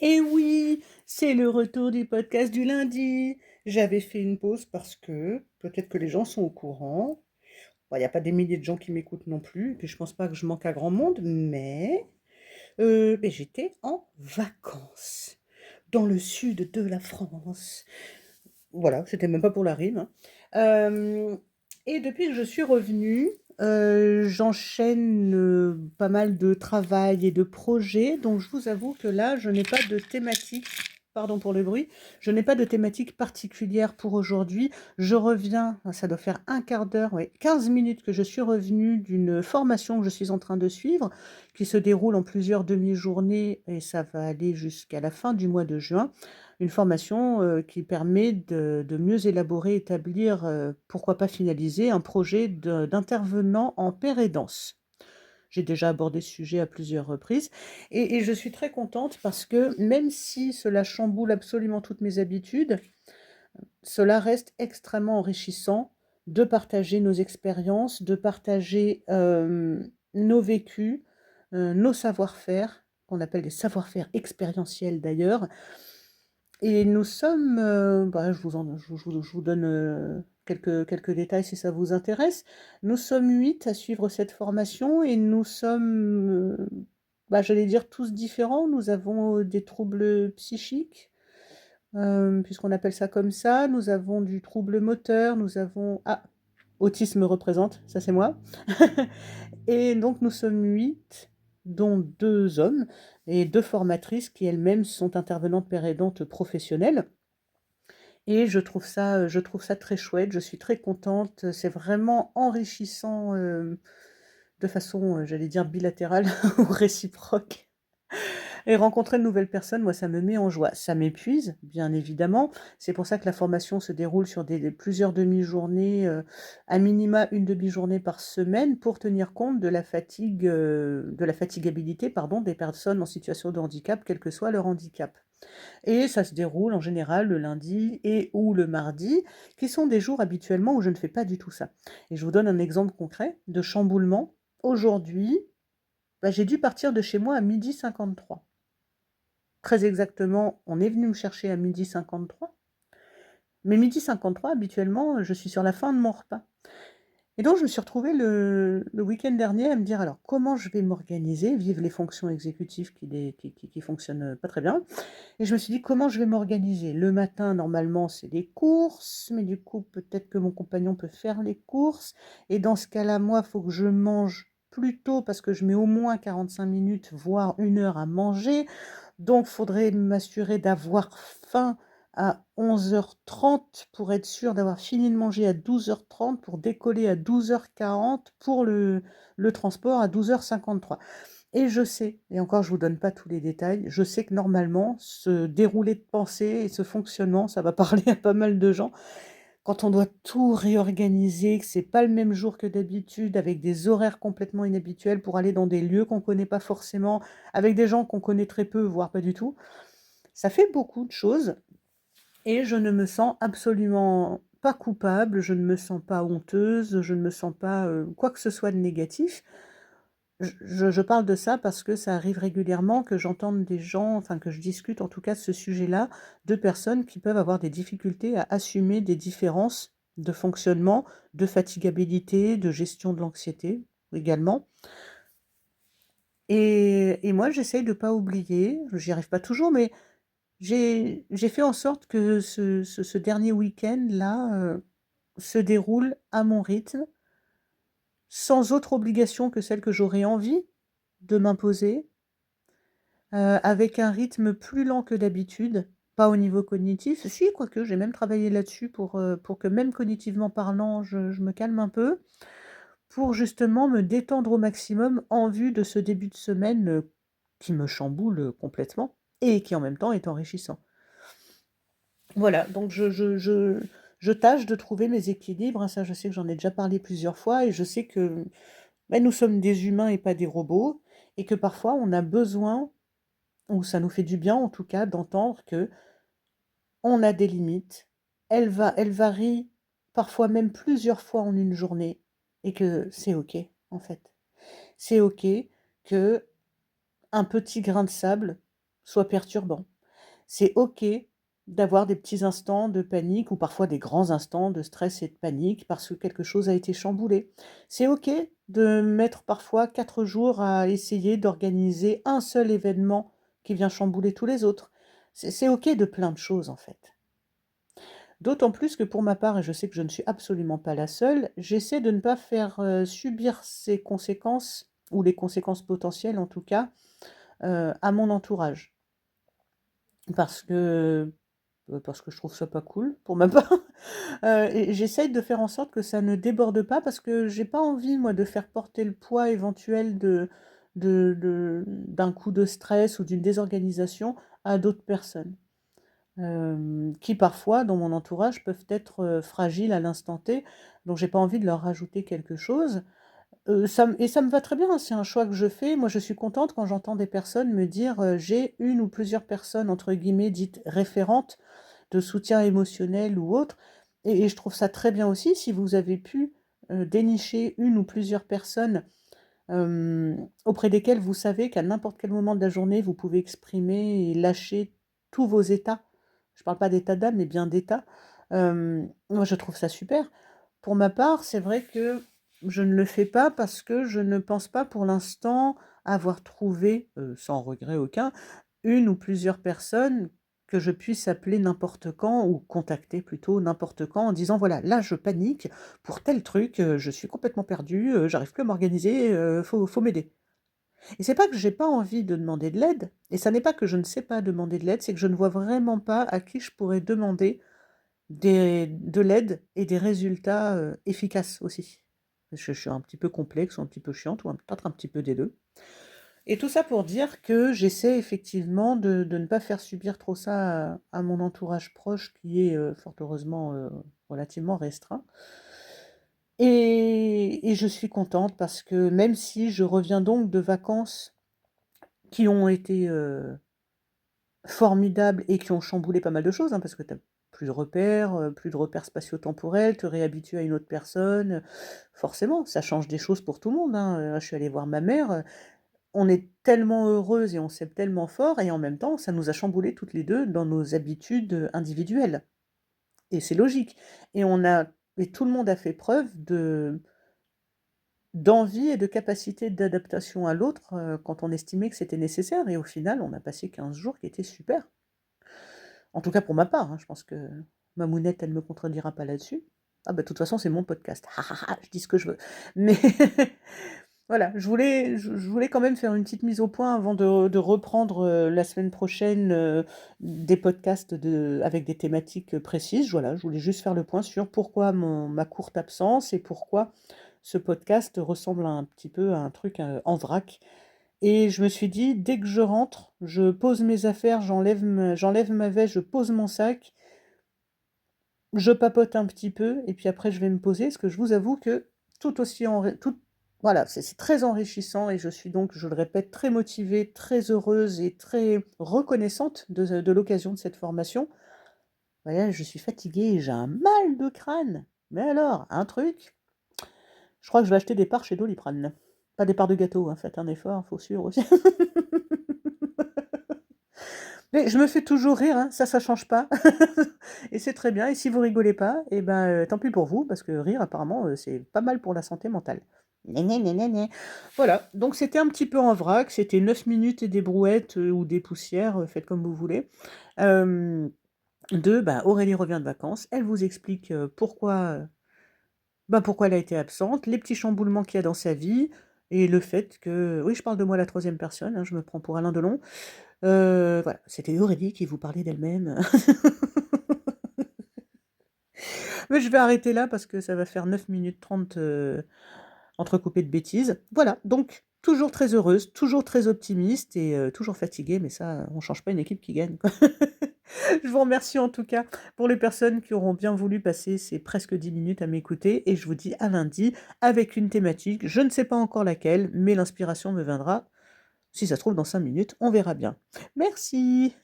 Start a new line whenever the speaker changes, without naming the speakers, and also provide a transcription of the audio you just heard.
Et oui, c'est le retour du podcast du lundi. J'avais fait une pause parce que peut-être que les gens sont au courant. Bon, il n'y a pas des milliers de gens qui m'écoutent non plus, et puis je pense pas que je manque à grand monde, mais j'étais en vacances dans le sud de la France. Voilà, c'était même pas pour la rime, hein. Euh, et depuis que je suis revenue, j'enchaîne pas mal de travail et de projets, donc je vous avoue que là, je n'ai pas de thématique, pardon pour le bruit, je n'ai pas de thématique particulière pour aujourd'hui. Je reviens, ça doit faire un quart d'heure, ouais, 15 minutes que je suis revenue d'une formation que je suis en train de suivre, qui se déroule en plusieurs demi-journées, et ça va aller jusqu'à la fin du mois de juin. Une formation, qui permet de mieux élaborer, établir, pourquoi pas finaliser un projet d'intervenant en paire et danse. J'ai déjà abordé ce sujet à plusieurs reprises et je suis très contente parce que même si cela chamboule absolument toutes mes habitudes, cela reste extrêmement enrichissant de partager nos expériences, de partager, nos vécus, nos savoir-faire, qu'on appelle des savoir-faire expérientiels d'ailleurs. Et nous sommes, je vous donne quelques détails si ça vous intéresse. Nous sommes 8 à suivre cette formation et nous sommes, j'allais dire tous différents. Nous avons des troubles psychiques, puisqu'on appelle ça comme ça. Nous avons du trouble moteur, nous avons... Ah, autisme représente, ça c'est moi. Et donc nous sommes 8, dont 2 hommes et 2 formatrices qui elles-mêmes sont intervenantes pérédantes professionnelles. Et je trouve ça très chouette, je suis très contente, c'est vraiment enrichissant, de façon, j'allais dire bilatérale ou réciproque. Et rencontrer de nouvelles personnes, moi, ça me met en joie. Ça m'épuise, bien évidemment. C'est pour ça que la formation se déroule sur plusieurs demi-journées, à minima une demi-journée par semaine, pour tenir compte de la fatigue, de la fatigabilité, pardon, des personnes en situation de handicap, quel que soit leur handicap. Et ça se déroule en général le lundi et ou le mardi, qui sont des jours habituellement où je ne fais pas du tout ça. Et je vous donne un exemple concret de chamboulement. Aujourd'hui, j'ai dû partir de chez moi à 12h53. Très exactement, on est venu me chercher à 12h53. Mais 12h53, habituellement, je suis sur la fin de mon repas. Et donc, je me suis retrouvée le week-end dernier à me dire, alors, comment je vais m'organiser, vive les fonctions exécutives qui fonctionnent pas très bien. Et je me suis dit, comment je vais m'organiser? Le matin, normalement, c'est les courses, mais du coup, peut-être que mon compagnon peut faire les courses. Et dans ce cas-là, moi, il faut que je mange plus tôt parce que je mets au moins 45 minutes, voire 1 heure à manger. Donc, il faudrait m'assurer d'avoir faim à 11h30 pour être sûr d'avoir fini de manger à 12h30 pour décoller à 12h40 pour le transport à 12h53. Et je sais, et encore je vous donne pas tous les détails, je sais que normalement, ce déroulé de pensée et ce fonctionnement, ça va parler à pas mal de gens. Quand on doit tout réorganiser, que c'est pas le même jour que d'habitude, avec des horaires complètement inhabituels pour aller dans des lieux qu'on connaît pas forcément, avec des gens qu'on connaît très peu, voire pas du tout, ça fait beaucoup de choses et je ne me sens absolument pas coupable, je ne me sens pas honteuse, je ne me sens pas, quoi que ce soit de négatif. Je parle de ça parce que ça arrive régulièrement que j'entende des gens, enfin que je discute en tout cas de ce sujet-là, de personnes qui peuvent avoir des difficultés à assumer des différences de fonctionnement, de fatigabilité, de gestion de l'anxiété également. Et moi, j'essaye de pas oublier, j'y arrive pas toujours, mais j'ai fait en sorte que ce dernier week-end-là, se déroule à mon rythme, sans autre obligation que celle que j'aurais envie de m'imposer. Avec un rythme plus lent que d'habitude, pas au niveau cognitif. Si, quoique, j'ai même travaillé là-dessus pour que même cognitivement parlant, je me calme un peu, pour justement me détendre au maximum en vue de ce début de semaine, qui me chamboule, complètement et qui en même temps est enrichissant. Voilà, donc je tâche de trouver mes équilibres, hein, ça je sais que j'en ai déjà parlé plusieurs fois et je sais que, nous sommes des humains et pas des robots et que parfois on a besoin, ou ça nous fait du bien en tout cas, d'entendre que on a des limites, elles varient parfois même plusieurs fois en une journée et que c'est OK, en fait. C'est OK que un petit grain de sable soit perturbant. C'est OK d'avoir des petits instants de panique ou parfois des grands instants de stress et de panique parce que quelque chose a été chamboulé. C'est OK de mettre parfois 4 jours à essayer d'organiser un seul événement qui vient chambouler tous les autres. C'est OK de plein de choses, en fait. D'autant plus que pour ma part, et je sais que je ne suis absolument pas la seule, j'essaie de ne pas faire, subir ces conséquences, ou les conséquences potentielles en tout cas, à mon entourage. Parce que, parce que je trouve ça pas cool, pour ma part. Et j'essaye de faire en sorte que ça ne déborde pas parce que j'ai pas envie, moi, de faire porter le poids éventuel d'un coup de stress ou d'une désorganisation à d'autres personnes. Qui parfois, dans mon entourage, peuvent être, fragiles à l'instant T, donc j'ai pas envie de leur rajouter quelque chose. Ça me va très bien, hein, c'est un choix que je fais. Moi, je suis contente quand j'entends des personnes me dire, «J'ai une ou plusieurs personnes» entre guillemets dites «référentes» de soutien émotionnel ou autre et je trouve ça très bien aussi si vous avez pu, dénicher une ou plusieurs personnes, auprès desquelles vous savez qu'à n'importe quel moment de la journée, vous pouvez exprimer et lâcher tous vos états. Je parle pas d'état d'âme, mais bien d'état. Moi, je trouve ça super. Pour ma part, c'est vrai que je ne le fais pas parce que je ne pense pas pour l'instant avoir trouvé, sans regret aucun, une ou plusieurs personnes que je puisse appeler n'importe quand ou contacter plutôt n'importe quand en disant: «Voilà, là je panique pour tel truc, je suis complètement perdue, j'arrive plus à m'organiser, faut m'aider». Et c'est pas que j'ai pas envie de demander de l'aide et ça n'est pas que je ne sais pas demander de l'aide, c'est que je ne vois vraiment pas à qui je pourrais demander de l'aide et des résultats, efficaces aussi. Je suis un petit peu complexe ou un petit peu chiante ou peut-être un petit peu des 2. Et tout ça pour dire que j'essaie effectivement de ne pas faire subir trop ça à mon entourage proche qui est, fort heureusement, relativement restreint. Et je suis contente parce que même si je reviens donc de vacances qui ont été, formidables et qui ont chamboulé pas mal de choses, hein, parce que tu as plus de repères spatio-temporels, te réhabituer à une autre personne, forcément, ça change des choses pour tout le monde, hein. Je suis allée voir ma mère, on est tellement heureuses et on s'aime tellement fort et en même temps, ça nous a chamboulées toutes les 2 dans nos habitudes, individuelles et c'est logique et tout le monde a fait preuve d'envie et de capacité d'adaptation à l'autre, quand on estimait que c'était nécessaire et au final, on a passé 15 jours qui étaient super. En tout cas pour ma part, hein, je pense que ma mounette, elle me contredira pas là-dessus. Ah bah, de toute façon, c'est mon podcast. Ha ha ha, je dis ce que je veux. Mais voilà, je voulais quand même faire une petite mise au point avant de reprendre, la semaine prochaine, des podcasts avec des thématiques, précises. Voilà, je voulais juste faire le point sur pourquoi ma courte absence et pourquoi ce podcast ressemble un petit peu à un truc, en vrac. Et je me suis dit: «Dès que je rentre, je pose mes affaires, j'enlève ma veste, je pose mon sac, je papote un petit peu et puis après je vais me poser». Parce que je vous avoue que tout aussi enri tout voilà, c'est très enrichissant et je suis donc, je le répète, très motivée, très heureuse et très reconnaissante de l'occasion de cette formation. Voilà, je suis fatiguée et j'ai un mal de crâne. Mais alors, un truc, je crois que je vais acheter des parts chez Doliprane. Pas des parts de gâteau, hein, faites un effort, faut suivre aussi. Mais je me fais toujours rire, hein, ça change pas et c'est très bien et si vous rigolez pas et ben, tant pis pour vous parce que rire apparemment, c'est pas mal pour la santé mentale. Gna gna gna gna gna. Voilà, donc c'était un petit peu en vrac, c'était 9 minutes et des brouettes, ou des poussières, faites comme vous voulez. Hem, bah, Aurélie revient de vacances, elle vous explique, pourquoi elle a été absente, les petits chamboulements qu'il y a dans sa vie et le fait que oui, je parle de moi à la troisième personne, hein, je me prends pour Alain Delon. Voilà, c'était Aurélie qui vous parlait d'elle-même. Mais je vais arrêter là parce que ça va faire 9 minutes 30 entrecoupées de bêtises. Voilà, donc toujours très heureuse, toujours très optimiste et toujours fatiguée, mais ça, on change pas une équipe qui gagne, quoi. Je vous remercie en tout cas pour les personnes qui auront bien voulu passer ces presque 10 minutes à m'écouter et je vous dis à lundi avec une thématique. Je ne sais pas encore laquelle, mais l'inspiration me viendra, si ça se trouve dans 5 minutes, on verra bien. Merci.